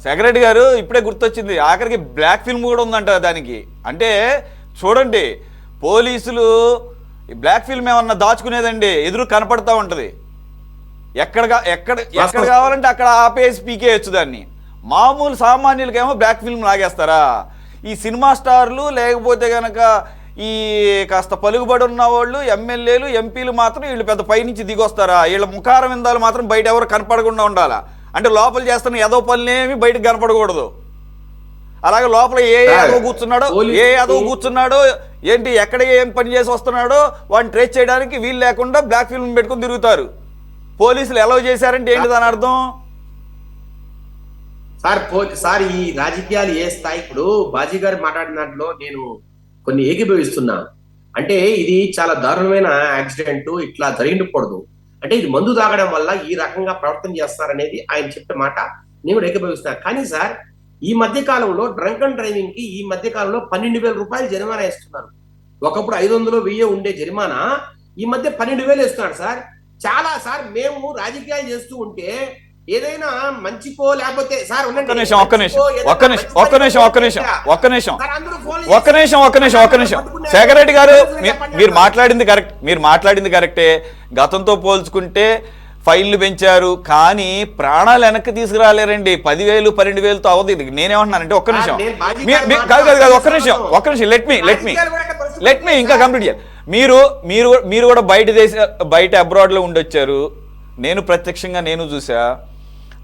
Secretary గారు ఇప్పుడే గుర్తొచ్చింది, ఆఖరికి బ్లాక్ ఫిల్మ్ కూడా ఉందంట దానికి. అంటే చూడండి, పోలీసులు బ్లాక్ ఫిల్మ్ ఏమన్నా దాచుకునేదండి, ఎదురు కనపడతా ఉంటుంది. ఎక్కడ ఎక్కడ కావాలంటే అక్కడ ఆపేసి పీకేయచ్చు దాన్ని. మామూలు సామాన్యులకేమో బ్లాక్ ఫిల్మ్ లాగేస్తారా? ఈ సినిమా స్టార్లు లేకపోతే కనుక ఈ కాస్త పలుకుబడి ఉన్న వాళ్ళు, ఎమ్మెల్యేలు, ఎంపీలు మాత్రం వీళ్ళు పెద్ద పైనుంచి దిగొస్తారా? వీళ్ళ ముఖార విందాలు మాత్రం బయట ఎవరు కనపడకుండా ఉండాలా? అంటే లోపల చేస్తున్న ఏదో పనులేమి బయటకు కనపడకూడదు. అలాగే లోపల ఏ యాదవ్ కూర్చున్నాడో ఏంటి, ఎక్కడ ఏం పని చేసి వస్తున్నాడో వాడిని ట్రేస్ చేయడానికి వీలు లేకుండా బ్లాక్ ఫిల్మ్ పెట్టుకుని తిరుగుతారు. పోలీసులు ఎలా చేశారంటే ఏంటి దాని అర్థం? సార్ ఈ రాజకీయాలు ఏ స్థాయి, ఇప్పుడు బాజీ గారు మాట్లాడిన దాంట్లో నేను కొన్ని ఏకీభవిస్తున్నా. అంటే ఇది చాలా దారుణమైన యాక్సిడెంట్, ఇట్లా జరిగినకూడదు. అంటే ఇది మందు తాగడం వల్ల ఈ రకంగా ప్రవర్తన చేస్తారనేది ఆయన చెప్పే మాట నేను కూడా ఏకీభవిస్తున్నా. కానీ సార్, ఈ మధ్య కాలంలో డ్రంక్ అండ్ డ్రైవింగ్ కి ఈ మధ్య కాలంలో 12,000 రూపాయలు జరిమానా వేస్తున్నారు. ఒకప్పుడు 500, 1000 ఉండే జరిమానా ఈ మధ్య 12,000 వేస్తున్నారు సార్. చాలా సార్, మేము రాజకీయాలు చేస్తూ ఉంటే ఏదైనా మంచికో లేకపోతే సార్ ఒక్క నిమిషం శేఖర్ గారు, మీరు మాట్లాడింది కరెక్టే. గతంతో పోల్చుకుంటే ఫైన్లు పెంచారు, కానీ ప్రాణాలు వెనక్కి తీసుకురాలేరండి. 10,000, 12,000తో అవదు. ఇది నేనేమంటున్నానంటే ఒక్క నిమిషం లెట్ మీ ఇంకా కంప్లీట్ చేయాలి. మీరు కూడా బయట అబ్రాడ్ లో ఉండొచ్చారు. నేను ప్రత్యక్షంగా చూసా.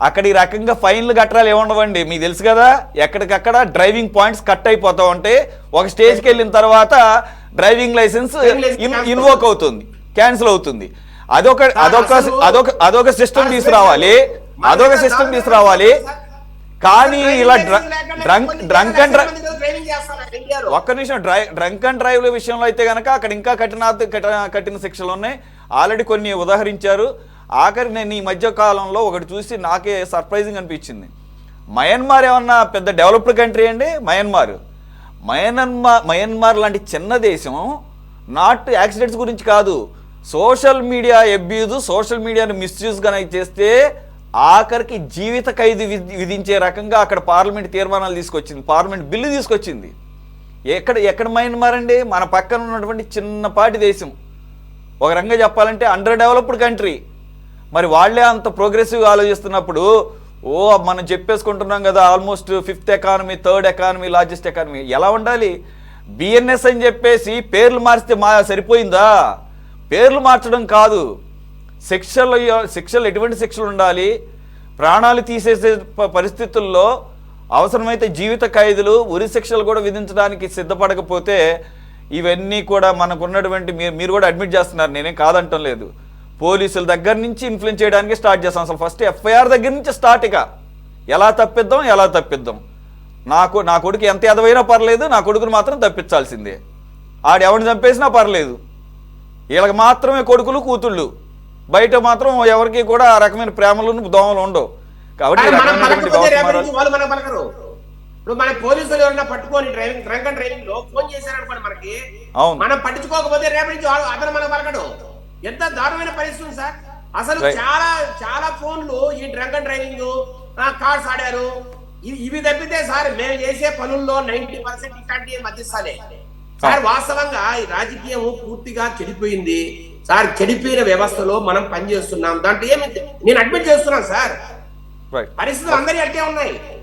అక్కడ ఈ రకంగా ఫైన్లు కట్టరాలు ఏముండవండి, మీకు తెలుసు కదా. ఎక్కడికక్కడ డ్రైవింగ్ పాయింట్స్ కట్ అయిపోతా ఉంటే ఒక స్టేజ్కి వెళ్ళిన తర్వాత డ్రైవింగ్ లైసెన్స్ ఇన్వోక్ అవుతుంది, క్యాన్సిల్ అవుతుంది. అదొక సిస్టమ్ తీసుకురావాలి. కానీ ఇలా డ్రంక్ అండ్ డ్రైవ్ విషయంలో అయితే కనుక అక్కడ ఇంకా కఠిన శిక్షలు ఉన్నాయి. ఆల్రెడీ కొన్ని ఉదాహరించారు. ఆఖరి నేను ఈ మధ్య కాలంలో ఒకటి చూసి నాకే సర్ప్రైజింగ్ అనిపించింది. మయన్మార్ ఏమన్నా పెద్ద డెవలప్డ్ కంట్రీ అండి? మయన్మార్ లాంటి చిన్న దేశం నాట్ యాక్సిడెంట్స్ గురించి కాదు, సోషల్ మీడియా అబ్యూజ్, సోషల్ మీడియాని మిస్యూజ్ కనుక చేస్తే ఆఖరికి జీవిత ఖైదు విధించే రకంగా అక్కడ పార్లమెంట్ తీర్మానాలు తీసుకొచ్చింది, పార్లమెంట్ బిల్లు తీసుకొచ్చింది. ఎక్కడ మయన్మార్ అండి? మన పక్కన ఉన్నటువంటి చిన్నపాటి దేశం. ఒక రకంగా చెప్పాలంటే అండర్ డెవలప్డ్ కంట్రీ. మరి వాళ్ళే అంత ప్రోగ్రెసివ్గా ఆలోచిస్తున్నప్పుడు మనం చెప్పేసుకుంటున్నాం కదా, almost 5th economy, 3rd economy, largest economy. ఎలా ఉండాలి? బిఎన్ఎస్ అని చెప్పేసి పేర్లు మారిస్తే సరిపోయిందా? పేర్లు మార్చడం కాదు, శిక్షలు ఎటువంటి శిక్షలు ఉండాలి? ప్రాణాలు తీసేసే పరిస్థితుల్లో అవసరమైతే జీవిత ఖైదులు, ఉరి శిక్షలు కూడా విధించడానికి సిద్ధపడకపోతే ఇవన్నీ కూడా మనకు ఉన్నటువంటి మీరు కూడా అడ్మిట్ చేస్తున్నారు, నేనేం కాదంటం లేదు. పోలీసుల దగ్గర నుంచి ఇన్ఫ్లుయెన్స్ చేయడానికి స్టార్ట్ చేస్తాం. అసలు ఫస్ట్ ఎఫ్ఐఆర్ దగ్గర నుంచి స్టార్ట్. ఇక ఎలా తప్పిద్దాం. నా కొడుకు ఎంత ఎదవైనా పర్లేదు, నా కొడుకుని మాత్రం తప్పించాల్సిందే. ఎవరిని చంపేసినా పర్లేదు. వీళ్ళకి మాత్రమే కొడుకులు, కూతుళ్ళు. బయట మాత్రం ఎవరికి కూడా ఆ రకమైన ప్రేమలు, దోమలు ఉండవు. కాబట్టి మన పోలీసులు ఎవరన్నా పట్టుకొని డ్రంక్ అండ్ డ్రైవింగ్ లో ఫోన్ చేశారనుకోండి, మనకి మనం పట్టించుకోకపోతే రేపటి నుంచి అతను మన పలకడు. ఎంత దారుణమైన పరిస్థితి సార్. అసలు చాలా ఫోన్లు ఈ డ్రంక్ అండ్ డ్రైవింగ్, కార్డ్స్ ఆడారు, ఇవి తప్పితే సార్ మేము చేసే పనుల్లో 90% ఇట్లాంటి మధ్యస్థాలే సార్. వాస్తవంగా ఈ రాజకీయం పూర్తిగా చెడిపోయింది సార్. చెడిపోయిన వ్యవస్థలో మనం పనిచేస్తున్నాం. దాంట్లో నేను అడ్మిట్ చేస్తున్నాను సార్. పరిస్థితులు అందరి అట్టే ఉన్నాయి.